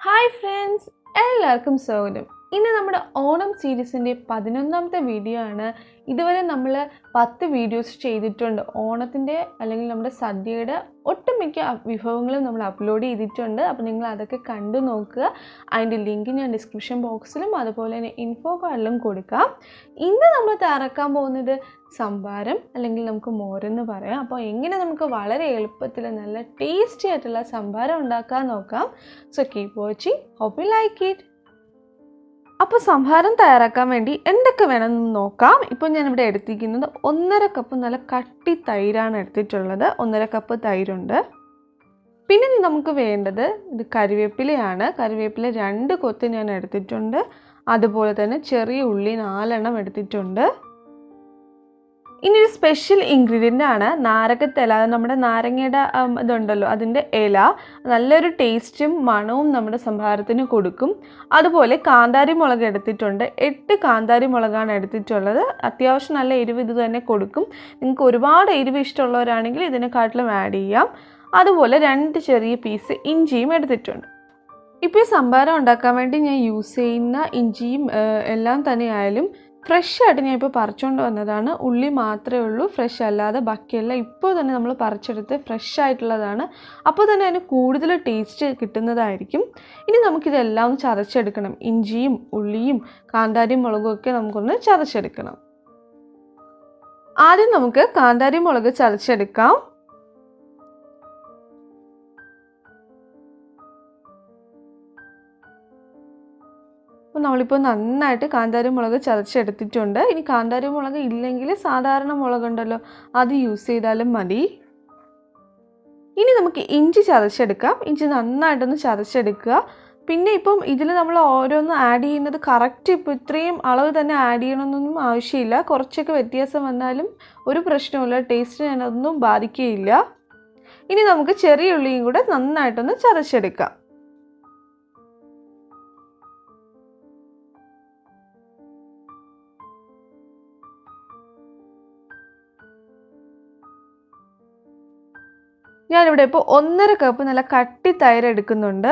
Hi friends, എല്ലാവർക്കും സ്വാഗതം. ഇന്ന് നമ്മുടെ ഓണം സീരീസിന്റെ 11ാമത്തെ വീഡിയോ ആണ്. ഇതുവരെ നമ്മൾ 10 വീഡിയോസ് ചെയ്തിട്ടുണ്ട്. ഓണത്തിന്റെ അല്ലെങ്കിൽ നമ്മുടെ സദ്യയുടെ ഒട്ടുമിക്ക വിഭവങ്ങളും നമ്മൾ അപ്ലോഡ് ചെയ്തിട്ടുണ്ട്. അപ്പോൾ നിങ്ങൾ അതൊക്കെ കണ്ടു നോക്കുക. അതിന്റെ ലിങ്ക് ഞാൻ ഡിസ്ക്രിപ്ഷൻ ബോക്സിലും അതുപോലെ തന്നെ ഇൻഫോ കാർഡിലും കൊടുക്കാം. ഇന്ന് നമ്മൾ തയ്യാറാക്കാൻ പോകുന്നത് സംഭാരം അല്ലെങ്കിൽ നമുക്ക് മോരെന്ന് പറയാം. അപ്പോൾ എങ്ങനെ നമുക്ക് വളരെ എളുപ്പത്തിൽ നല്ല ടേസ്റ്റി ആയിട്ടുള്ള സംഭാരം ഉണ്ടാക്കാൻ നോക്കാം. So keep watching. Hope you like it. അപ്പോൾ സംഭാരം തയ്യാറാക്കാൻ വേണ്ടി എന്തൊക്കെ വേണമെന്ന് നോക്കാം. ഇപ്പോൾ ഞാനിവിടെ എടുത്തിരിക്കുന്നത് 1.5 കപ്പ് നല്ല കട്ടി തൈരാണ് എടുത്തിട്ടുള്ളത്. 1.5 കപ്പ് തൈരുണ്ട്. പിന്നെ നമുക്ക് വേണ്ടത് ഇത് കറിവേപ്പിലയാണ്. കറിവേപ്പില 2 കൊത്ത് ഞാൻ എടുത്തിട്ടുണ്ട്. അതുപോലെ തന്നെ ചെറിയ ഉള്ളി 4 എണ്ണം എടുത്തിട്ടുണ്ട്. ഇനി ഒരു സ്പെഷ്യൽ ഇൻഗ്രീഡിയൻ്റ് ആണ് നാരകത്തില. അത് നമ്മുടെ നാരങ്ങയുടെ ഇതുണ്ടല്ലോ അതിൻ്റെ ഇല നല്ലൊരു ടേസ്റ്റും മണവും നമ്മുടെ സംഭാരത്തിന് കൊടുക്കും. അതുപോലെ കാന്താരി മുളക് എടുത്തിട്ടുണ്ട്. 8 കാന്താരി മുളകാണ് എടുത്തിട്ടുള്ളത്. അത്യാവശ്യം നല്ല എരിവ് ഇത് തന്നെ കൊടുക്കും. നിങ്ങൾക്ക് ഒരുപാട് എരിവ് ഇഷ്ടമുള്ളവരാണെങ്കിൽ ഇതിനെക്കാട്ടിലും ആഡ് ചെയ്യാം. അതുപോലെ 2 ചെറിയ പീസ് ഇഞ്ചിയും എടുത്തിട്ടുണ്ട്. ഇപ്പോൾ ഈ സംഭാരം ഉണ്ടാക്കാൻ വേണ്ടി ഞാൻ യൂസ് ചെയ്യുന്ന ഇഞ്ചിയും എല്ലാം തന്നെ ആയാലും ഫ്രഷ് ആയിട്ട് ഞാൻ ഇപ്പോൾ പറിച്ചുകൊണ്ട് വന്നതാണ്. ഉള്ളി മാത്രമേ ഉള്ളൂ ഫ്രഷ് അല്ലാതെ, ബാക്കിയെല്ലാം ഇപ്പോൾ തന്നെ നമ്മൾ പറിച്ചെടുത്ത് ഫ്രഷ് ആയിട്ടുള്ളതാണ്. അപ്പോൾ തന്നെ അതിന് കൂടുതൽ ടേസ്റ്റ് കിട്ടുന്നതായിരിക്കും. ഇനി നമുക്കിതെല്ലാം ഒന്ന് ചതച്ചെടുക്കണം. ഇഞ്ചിയും ഉള്ളിയും കാന്താരി മുളകും ഒക്കെ നമുക്കൊന്ന് ചതച്ചെടുക്കണം. ആദ്യം നമുക്ക് കാന്താരി മുളക് ചതച്ചെടുക്കാം. അപ്പോൾ നമ്മളിപ്പോൾ നന്നായിട്ട് കാന്താരി മുളക് ചതച്ചെടുത്തിട്ടുണ്ട്. ഇനി കാന്താരി മുളക് ഇല്ലെങ്കിൽ സാധാരണ മുളകുണ്ടല്ലോ അത് യൂസ് ചെയ്താലും മതി. ഇനി നമുക്ക് ഇഞ്ചി ചതച്ചെടുക്കാം. ഇഞ്ചി നന്നായിട്ടൊന്ന് ചതച്ചെടുക്കുക. പിന്നെ ഇപ്പം ഇതിൽ നമ്മൾ ഓരോന്ന് ആഡ് ചെയ്യുന്നത് കറക്റ്റ് ഇപ്പോൾ ഇത്രയും അളവ് തന്നെ ആഡ് ചെയ്യണമെന്നൊന്നും ആവശ്യമില്ല. കുറച്ചൊക്കെ വ്യത്യാസം വന്നാലും ഒരു പ്രശ്നവുമില്ല. ടേസ്റ്റിന് അതിനൊന്നും ബാധിക്കുകയില്ല. ഇനി നമുക്ക് ചെറിയ ഉള്ളിയും കൂടെ നന്നായിട്ടൊന്ന് ചതച്ചെടുക്കാം. ഞാനിവിടെ ഇപ്പോൾ 1.5 കപ്പ് നല്ല കട്ടി തൈര് എടുക്കുന്നുണ്ട്.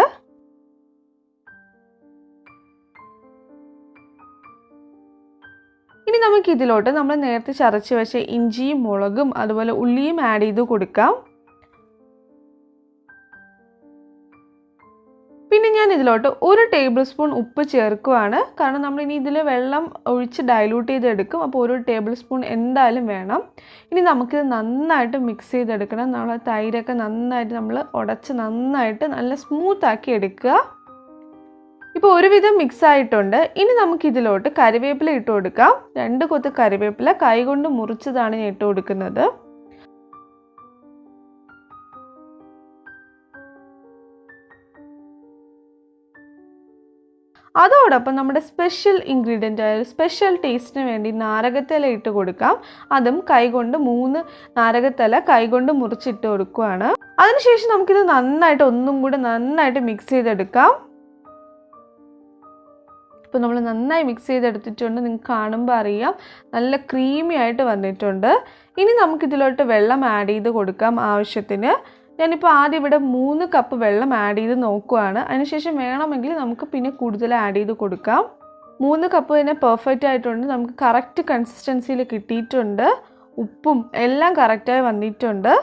ഇനി നമുക്ക് ഇതിലോട്ട് നമ്മൾ നേരത്തെ ചതച്ച് വെച്ച ഇഞ്ചിയും മുളകും അതുപോലെ ഉള്ളിയും ആഡ് ചെയ്ത് കൊടുക്കാം. പിന്നെ ഞാൻ ഇതിലോട്ട് 1 ടേബിൾ സ്പൂൺ ഉപ്പ് ചേർക്കുവാണ്. കാരണം നമ്മൾ ഇനി ഇതിൽ വെള്ളം ഒഴിച്ച് ഡൈലൂട്ട് ചെയ്തെടുക്കും. അപ്പോൾ 1 ടേബിൾ സ്പൂൺ എന്തായാലും വേണം. ഇനി നമുക്കിത് നന്നായിട്ട് മിക്സ് ചെയ്തെടുക്കണം. നമ്മൾ തൈരൊക്കെ നന്നായിട്ട് നമ്മൾ ഉടച്ച് നന്നായിട്ട് നല്ല സ്മൂത്താക്കി എടുക്കുക. ഇപ്പോൾ ഒരുവിധം മിക്സ് ആയിട്ടുണ്ട്. ഇനി നമുക്കിതിലോട്ട് കറിവേപ്പില ഇട്ട് കൊടുക്കാം. 2 കൊത്ത് കറിവേപ്പില കൈകൊണ്ട് മുറിച്ചതാണ് ഞാൻ ഇട്ട് കൊടുക്കുന്നത്. അതോടൊപ്പം നമ്മുടെ സ്പെഷ്യൽ ഇൻഗ്രീഡിയൻ്റ് ആയ സ്പെഷ്യൽ ടേസ്റ്റിന് വേണ്ടി നാരകത്തില ഇട്ട് കൊടുക്കാം. അതും കൈകൊണ്ട് 3 നാരകത്തില കൈകൊണ്ട് മുറിച്ചിട്ട് കൊടുക്കുകയാണ്. അതിനുശേഷം നമുക്കിത് നന്നായിട്ട് ഒന്നും കൂടെ നന്നായിട്ട് മിക്സ് ചെയ്തെടുക്കാം. ഇപ്പോൾ നമ്മൾ നന്നായി മിക്സ് ചെയ്തെടുത്തിട്ടുണ്ട്. നിങ്ങൾക്ക് കാണുമ്പോൾ അറിയാം നല്ല ക്രീമി ആയിട്ട് വന്നിട്ടുണ്ട്. ഇനി നമുക്കിതിലോട്ട് വെള്ളം ആഡ് ചെയ്ത് കൊടുക്കാം ആവശ്യത്തിന്. ഞാനിപ്പോൾ ആദ്യം ഇവിടെ 3 കപ്പ് വെള്ളം ആഡ് ചെയ്ത് നോക്കുകയാണ്. അതിനുശേഷം വേണമെങ്കിൽ നമുക്ക് പിന്നെ കൂടുതൽ ആഡ് ചെയ്ത് കൊടുക്കാം. 3 കപ്പ് തന്നെ പെർഫെക്റ്റ് ആയിട്ടുണ്ട്. നമുക്ക് കറക്റ്റ് കൺസിസ്റ്റൻസിയിൽ കിട്ടിയിട്ടുണ്ട്. ഉപ്പും എല്ലാം കറക്റ്റായി വന്നിട്ടുണ്ട്.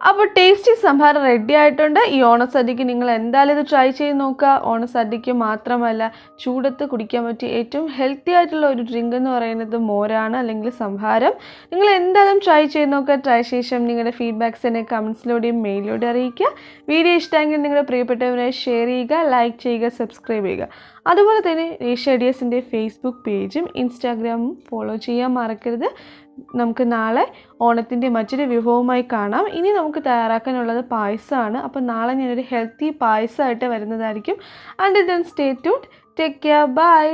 അപ്പോൾ ടേസ്റ്റി സംഭാരം റെഡി ആയിട്ടുണ്ട്. ഈ ഓണസദ്യക്ക് നിങ്ങൾ എന്തായാലും ഇത് ട്രൈ ചെയ്ത് നോക്കുക. ഓണസദ്യക്ക് മാത്രമല്ല ചൂടത്ത് കുടിക്കാൻ പറ്റിയ ഏറ്റവും ഹെൽത്തി ആയിട്ടുള്ള ഒരു ഡ്രിങ്ക് എന്ന് പറയുന്നത് മോരാണ് അല്ലെങ്കിൽ സംഭാരം. നിങ്ങൾ എന്തായാലും ട്രൈ ചെയ്ത് നോക്കുക. ട്രൈ ശേഷം നിങ്ങളുടെ ഫീഡ്ബാക്ക്സ് എന്നെ കമൻസിലൂടെയും മെയിലിലൂടെ അറിയിക്കുക. വീഡിയോ ഇഷ്ടമെങ്കിൽ നിങ്ങളുടെ പ്രിയപ്പെട്ടവരെ ഷെയർ ചെയ്യുക, ലൈക്ക് ചെയ്യുക, സബ്സ്ക്രൈബ് ചെയ്യുക. അതുപോലെ തന്നെ reshzideasൻ്റെ ഫേസ്ബുക്ക് പേജും ഇൻസ്റ്റാഗ്രാമും ഫോളോ ചെയ്യാൻ മറക്കരുത്. നമുക്ക് നാളെ ഓണത്തിൻ്റെ മറ്റൊരു വിഭവമായി കാണാം. ഇനി നമുക്ക് തയ്യാറാക്കാനുള്ളത് പായസമാണ്. അപ്പോൾ നാളെ ഞാനൊരു ഹെൽത്തി പായസമായിട്ട് വരുന്നതായിരിക്കും. And then stay tuned. Take care. By.